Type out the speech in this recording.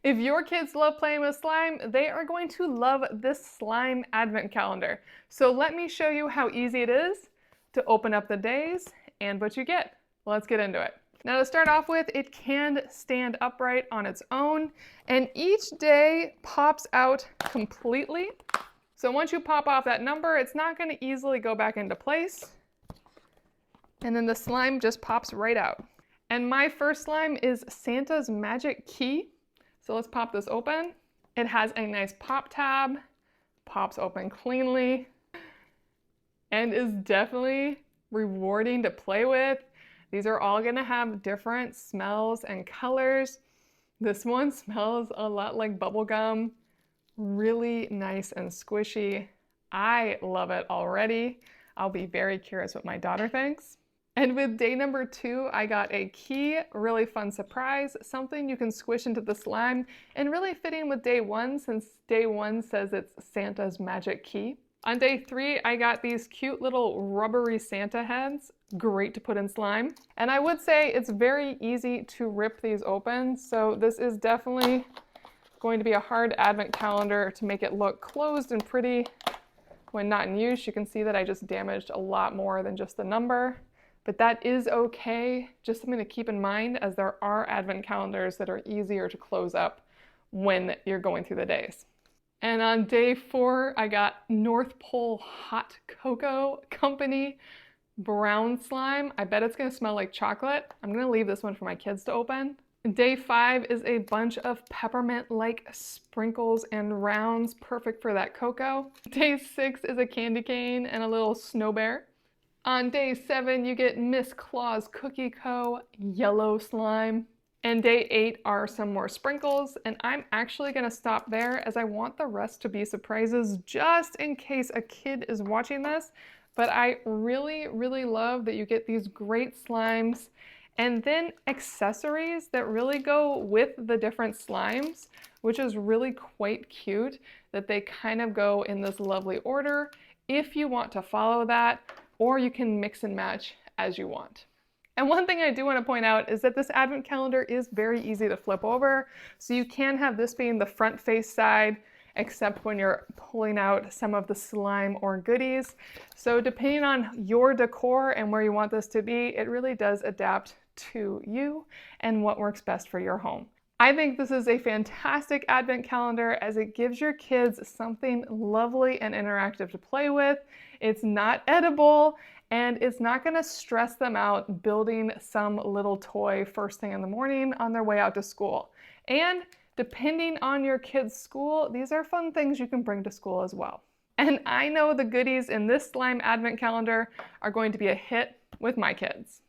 If your kids love playing with slime, they are going to love this slime advent calendar. So let me show you how easy it is to open up the days and what you get. Let's get into it. Now to start off with, it can stand upright on its own, and each day pops out completely. So once you pop off that number, it's not going to easily go back into place. And then the slime just pops right out. And my first slime is Santa's Magic Key. So let's pop this open. It has a nice pop tab, pops open cleanly, and is definitely rewarding to play with. These are all gonna have different smells and colors. This one smells a lot like bubble gum, really nice and squishy. I love it already. I'll be very curious what my daughter thinks. And with day number 2, I got a key, really fun surprise, something you can squish into the slime, and really fitting with day 1 since day 1 says it's Santa's Magic Key. On day 3, I got these cute little rubbery Santa heads, great to put in slime. And I would say it's very easy to rip these open, so this is definitely going to be a hard advent calendar to make it look closed and pretty when not in use. You can see that I just damaged a lot more than just the number. But that is okay, just something to keep in mind as there are advent calendars that are easier to close up when you're going through the days. And on day 4, I got North Pole Hot Cocoa Company brown slime. I bet it's gonna smell like chocolate. I'm gonna leave this one for my kids to open. Day 5 is a bunch of peppermint-like sprinkles and rounds, perfect for that cocoa. Day 6 is a candy cane and a little snow bear. On day 7, you get Miss Claus Cookie Co. yellow slime. And day 8 are some more sprinkles, and I'm actually gonna stop there as I want the rest to be surprises just in case a kid is watching this. But I really, really love that you get these great slimes and then accessories that really go with the different slimes, which is really quite cute that they kind of go in this lovely order if you want to follow that, or you can mix and match as you want. And one thing I do want to point out is that this advent calendar is very easy to flip over. So you can have this being the front face side, except when you're pulling out some of the slime or goodies. So depending on your decor and where you want this to be, it really does adapt to you and what works best for your home. I think this is a fantastic advent calendar as it gives your kids something lovely and interactive to play with. It's not edible, and it's not going to stress them out building some little toy first thing in the morning on their way out to school. And depending on your kids' school, these are fun things you can bring to school as well. And I know the goodies in this slime advent calendar are going to be a hit with my kids.